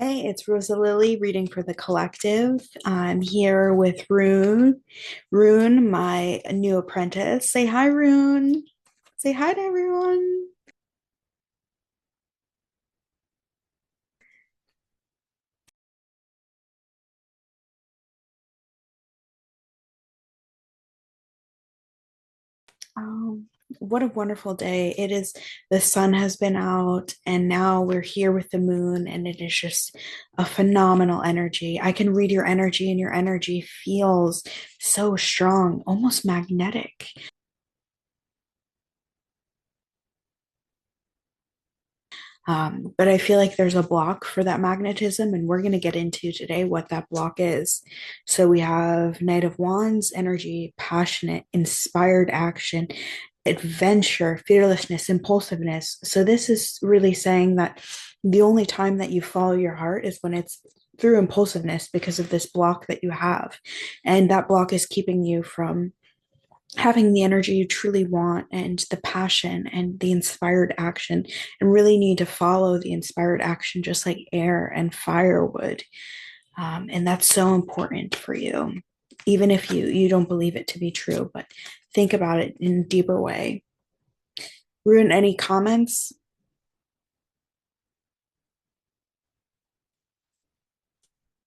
Hey, it's Rosalilly reading for the collective. I'm here with Rune. Rune, my new apprentice. Say hi, Rune. Say hi to everyone. Um, what a wonderful day. It is, the sun has been out, and now we're here with the moon, and it is just a phenomenal energy. I can read your energy, and your energy feels so strong, almost magnetic. But I feel like there's a block for that magnetism, and we're going to get into today what that block is. So we have Knight of Wands energy, passionate, inspired action, adventure, fearlessness, impulsiveness. So this is really saying that the only time that you follow your heart is when it's through impulsiveness because of this block that you have. And that block is keeping you from having the energy you truly want and the passion and the inspired action, and really need to follow the inspired action just like air and fire would. And that's so important for you, even if you don't believe it to be true, but think about it in a deeper way. Rune, any comments?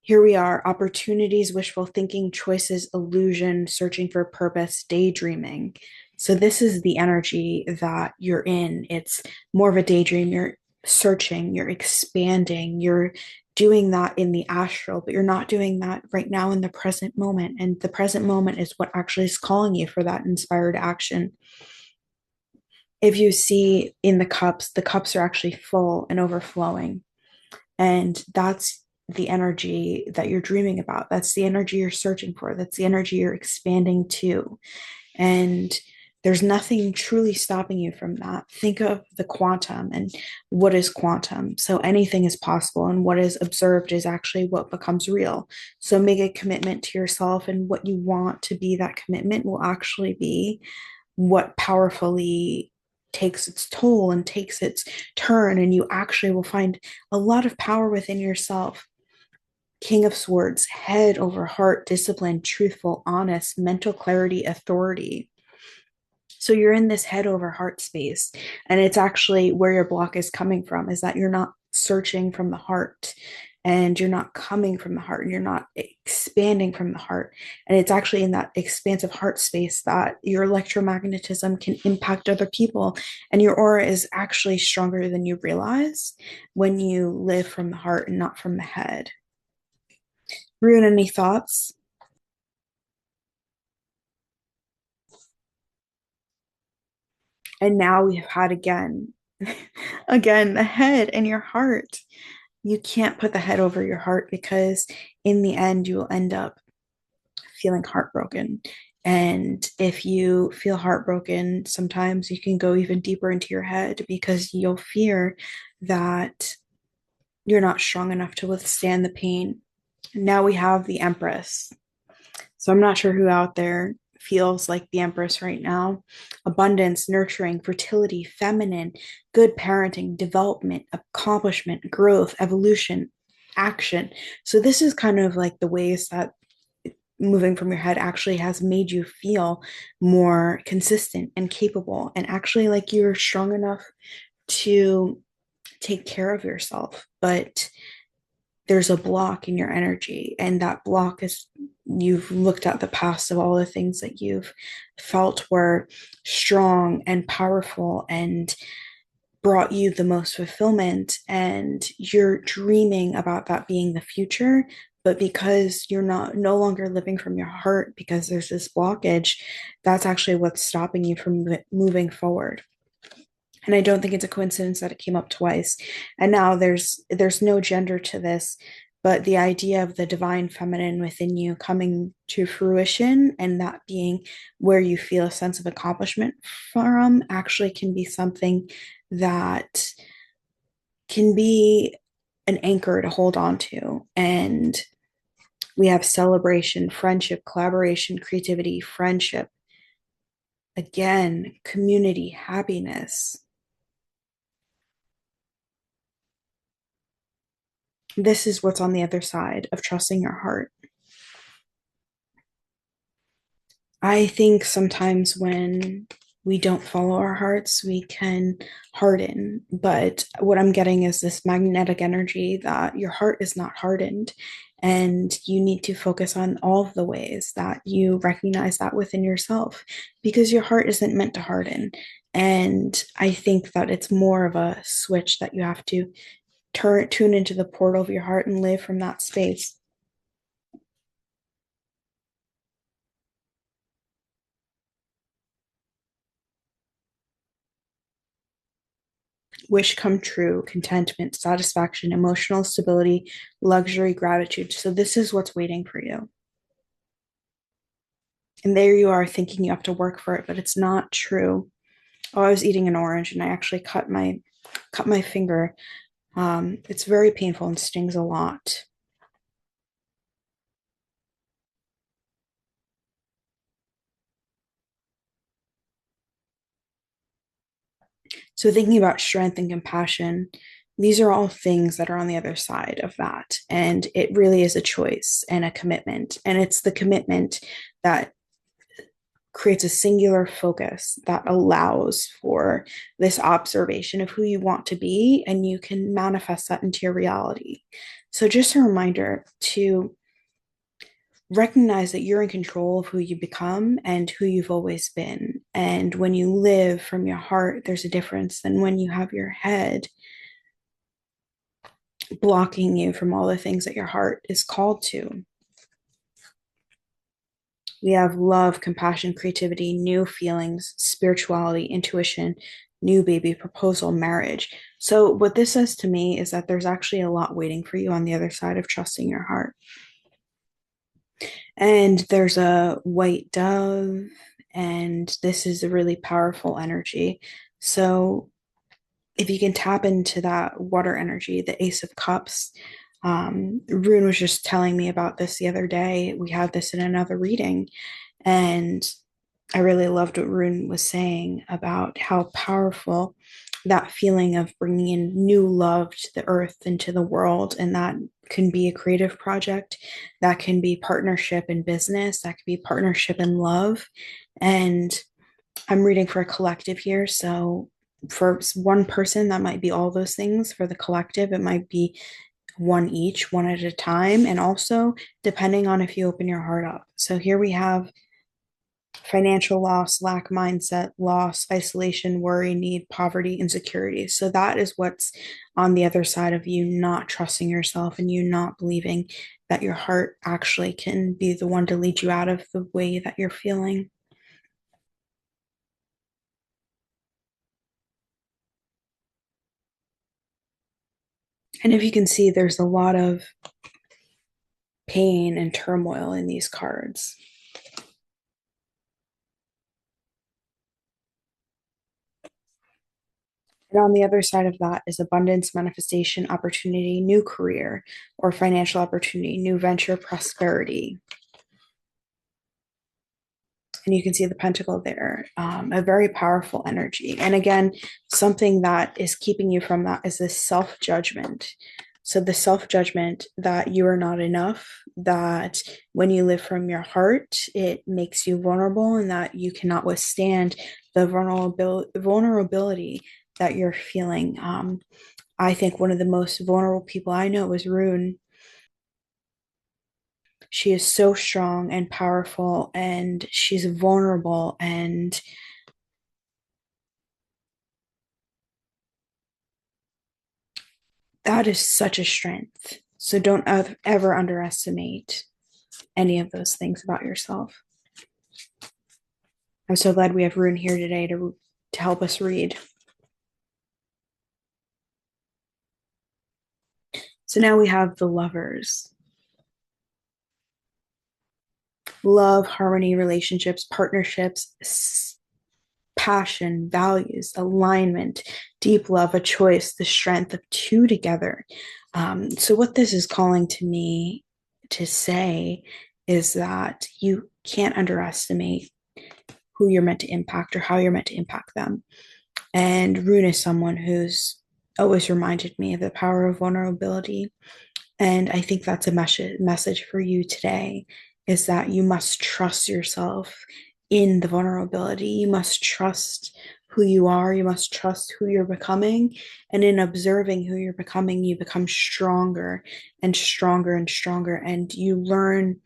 Here we are: opportunities, wishful thinking, choices, illusion, searching for purpose, daydreaming. So, this is the energy that you're in. It's more of a daydream. You're searching, you're expanding, you're doing that in the astral, but you're not doing that right now in the present moment. And the present moment is what actually is calling you for that inspired action. If you see in the cups are actually full and overflowing. And that's the energy that you're dreaming about. That's the energy you're searching for. That's the energy you're expanding to. And there's nothing truly stopping you from that. Think of the quantum and what is quantum. So anything is possible, and what is observed is actually what becomes real. So make a commitment to yourself, and what you want to be, that commitment will actually be what powerfully takes its toll and takes its turn, and you actually will find a lot of power within yourself. King of Swords, head over heart, disciplined, truthful, honest, mental clarity, authority. So you're in this head over heart space, and it's actually where your block is coming from, is that you're not searching from the heart, and you're not coming from the heart, and you're not expanding from the heart. And it's actually in that expansive heart space that your electromagnetism can impact other people, and your aura is actually stronger than you realize when you live from the heart and not from the head. Rune, any thoughts? And now we have had again, again, the head and your heart. You can't put the head over your heart, because in the end, you will end up feeling heartbroken. And if you feel heartbroken, sometimes you can go even deeper into your head, because you'll fear that you're not strong enough to withstand the pain. Now we have the Empress. So I'm not sure who out there feels like the Empress right now. Abundance, nurturing, fertility, feminine, good parenting, development, accomplishment, growth, evolution, action. So this is kind of like the ways that moving from your head actually has made you feel more consistent and capable, and actually like you're strong enough to take care of yourself. But there's a block in your energy, and that block is, you've looked at the past of all the things that you've felt were strong and powerful and brought you the most fulfillment, and you're dreaming about that being the future. But because you're not no longer living from your heart, because there's this blockage, that's actually what's stopping you from moving forward. And I don't think it's a coincidence that it came up twice. And now there's no gender to this, but the idea of the divine feminine within you coming to fruition, and that being where you feel a sense of accomplishment from, actually can be something that can be an anchor to hold on to. And we have celebration, friendship, collaboration, creativity, friendship, again, community, happiness. This is what's on the other side of trusting your heart. I think sometimes when we don't follow our hearts, we can harden. But what I'm getting is this magnetic energy that your heart is not hardened. And you need to focus on all of the ways that you recognize that within yourself because your heart isn't meant to harden. And I think that it's more of a switch that you have to tune into the portal of your heart and live from that space. Wish come true, contentment, satisfaction, emotional stability, luxury, gratitude. So, this is what's waiting for you. And there you are thinking you have to work for it, but it's not true. Oh, I was eating an orange and I actually cut my finger. It's very painful and stings a lot. So, thinking about strength and compassion, these are all things that are on the other side of that. And it really is a choice and a commitment. And it's the commitment that creates a singular focus that allows for this observation of who you want to be, and you can manifest that into your reality. So, just a reminder to recognize that you're in control of who you become and who you've always been. And when you live from your heart, there's a difference than when you have your head blocking you from all the things that your heart is called to. We have love, compassion, creativity, new feelings, spirituality, intuition, new baby, proposal, marriage. So, what this says to me is that there's actually a lot waiting for you on the other side of trusting your heart. And there's a white dove, and this is a really powerful energy. So, if you can tap into that water energy, the Ace of Cups, Rune was just telling me about this the other day. We had this in another reading, and I really loved what Rune was saying about how powerful that feeling of bringing in new love to the earth and to the world. And that can be a creative project, that can be partnership in business, that can be partnership in love. And I'm reading for a collective here. So for one person, that might be all those things. For the collective, it might be one each, one at a time. And also depending on if you open your heart up. So here we have financial loss, lack mindset, loss, isolation, worry, need, poverty, insecurity. So that is what's on the other side of you not trusting yourself and you not believing that your heart actually can be the one to lead you out of the way that you're feeling. And if you can see, there's a lot of pain and turmoil in these cards. And on the other side of that is abundance, manifestation, opportunity, new career or financial opportunity, new venture, prosperity. And you can see the pentacle there, a very powerful energy. And again, something that is keeping you from that is this self judgment. So, the self judgment that you are not enough, that when you live from your heart, it makes you vulnerable and that you cannot withstand the vulnerability that you're feeling. I think one of the most vulnerable people I know is Rune. She is so strong and powerful and she's vulnerable, and that is such a strength. So don't ever underestimate any of those things about yourself. I'm so glad we have Rune here today to help us read. So now we have the lovers. Love, harmony, relationships, partnerships, passion, values, alignment, deep love, a choice, the strength of two together. So, what this is calling to me to say is that you can't underestimate who you're meant to impact or how you're meant to impact them. And Rune is someone who's always reminded me of the power of vulnerability. And I think that's a message for you today, is that you must trust yourself in the vulnerability. You must trust who you are. You must trust who you're becoming. And in observing who you're becoming, you become stronger and stronger and stronger. And you learn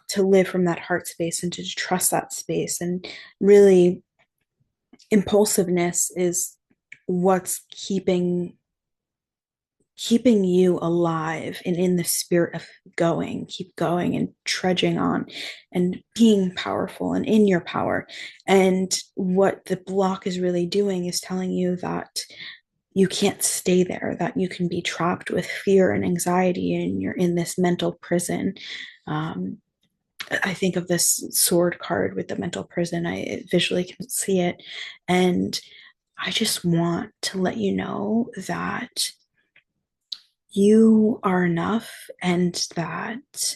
to live from that heart space and to trust that space. And really, impulsiveness is what's keeping you alive and in the spirit of keep going and trudging on and being powerful and in your power. And what the block is really doing is telling you that you can't stay there, that you can be trapped with fear and anxiety and you're in this mental prison. Um, I think of this sword card with the mental prison. I visually can see it. And I just want to let you know that you are enough and that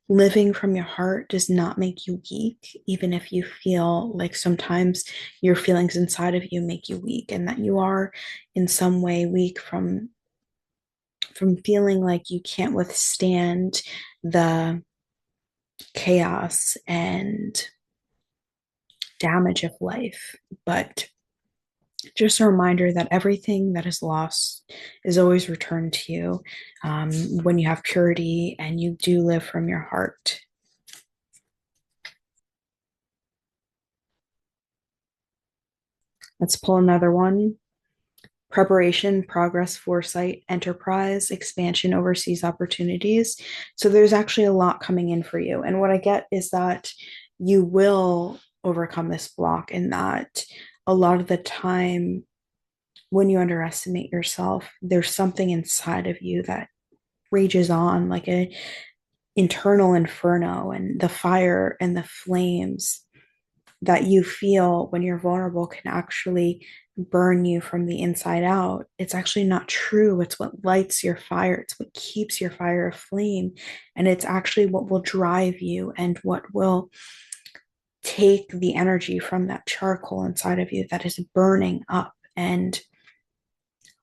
living from your heart does not make you weak, even if you feel like sometimes your feelings inside of you make you weak, and that you are in some way weak from feeling like you can't withstand the chaos and damage of life. But just a reminder that everything that is lost is always returned to you when you have purity and you do live from your heart. Let's pull another one. Preparation, progress, foresight, enterprise, expansion, overseas opportunities. So there's actually a lot coming in for you. And what I get is that you will overcome this block, and that a lot of the time when you underestimate yourself, there's something inside of you that rages on like a internal inferno, and the fire and the flames that you feel when you're vulnerable can actually burn you from the inside out. It's actually not true. It's what lights your fire, it's what keeps your fire aflame. And it's actually what will drive you and what will take the energy from that charcoal inside of you that is burning up and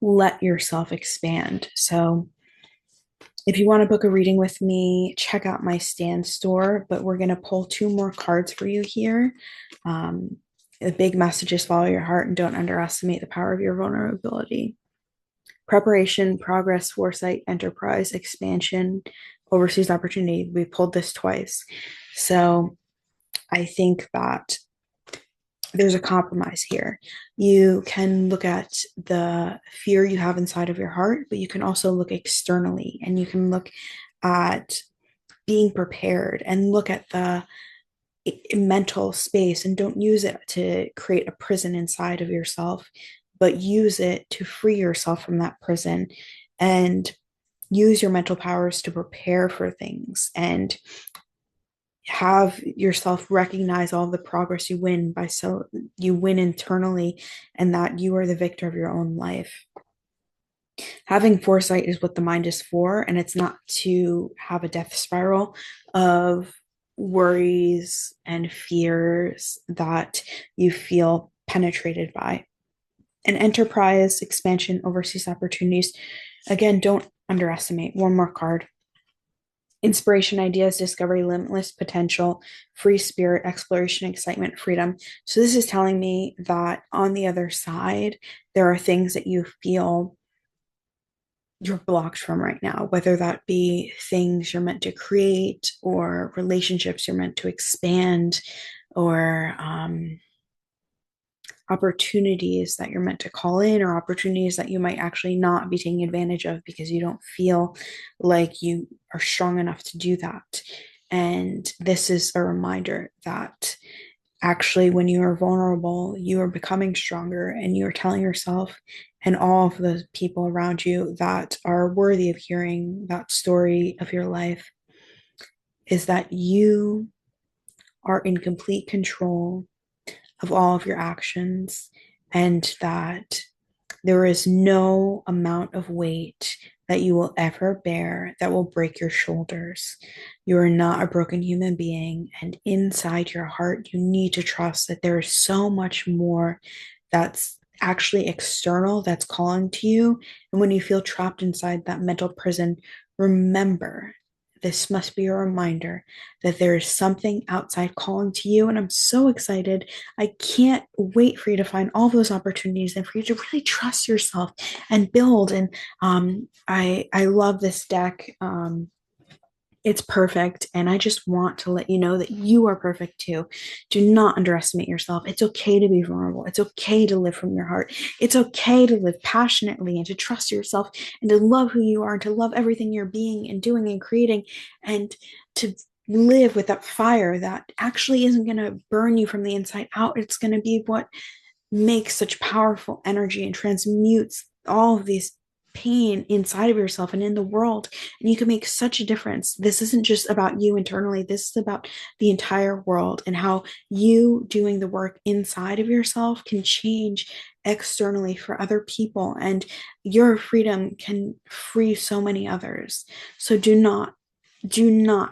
let yourself expand. So, if you want to book a reading with me, check out my stand store. But we're going to pull two more cards for you here. The big message is follow your heart and don't underestimate the power of your vulnerability. Preparation, progress, foresight, enterprise, expansion, overseas opportunity. We pulled this twice. So I think that there's a compromise here. You can look at the fear you have inside of your heart, but you can also look externally and you can look at being prepared and look at the mental space, and don't use it to create a prison inside of yourself, but use it to free yourself from that prison and use your mental powers to prepare for things and have yourself recognize all the progress you win by so you win internally, and that you are the victor of your own life. Having foresight is what the mind is for, and it's not to have a death spiral of worries and fears that you feel penetrated by. An enterprise, expansion, overseas opportunities. Again, don't underestimate. One more card. Inspiration, ideas, discovery, limitless potential, free spirit, exploration, excitement, freedom. So, this is telling me that on the other side, there are things that you feel you're blocked from right now, whether that be things you're meant to create or relationships you're meant to expand, or opportunities that you're meant to call in, or opportunities that you might actually not be taking advantage of because you don't feel like you are strong enough to do that. And this is a reminder that actually, when you are vulnerable, you are becoming stronger, and you are telling yourself and all of the people around you that are worthy of hearing that story of your life is that you are in complete control of all of your actions, and that there is no amount of weight that you will ever bear that will break your shoulders. You are not a broken human being. And inside your heart, you need to trust that there is so much more that's actually external that's calling to you. And when you feel trapped inside that mental prison, remember this must be a reminder that there is something outside calling to you. And I'm so excited. I can't wait for you to find all those opportunities and for you to really trust yourself and build. And I love this deck. It's perfect. And I just want to let you know that you are perfect too. Do not underestimate yourself. It's okay to be vulnerable. It's okay to live from your heart. It's okay to live passionately and to trust yourself and to love who you are and to love everything you're being and doing and creating and to live with that fire that actually isn't going to burn you from the inside out. It's going to be what makes such powerful energy and transmutes all of these pain inside of yourself and in the world, and you can make such a difference. This isn't just about you internally, this is about the entire world and how you doing the work inside of yourself can change externally for other people, and your freedom can free so many others. So do not,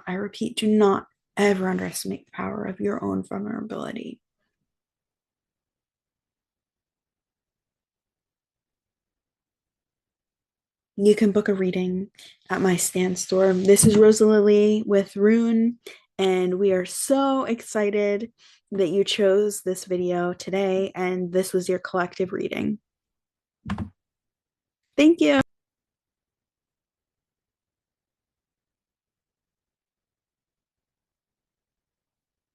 I repeat, do not ever underestimate the power of your own vulnerability. You can book a reading at my stand store. This is Rosalilly with Rune, and we are so excited that you chose this video today, and this was your collective reading. Thank you.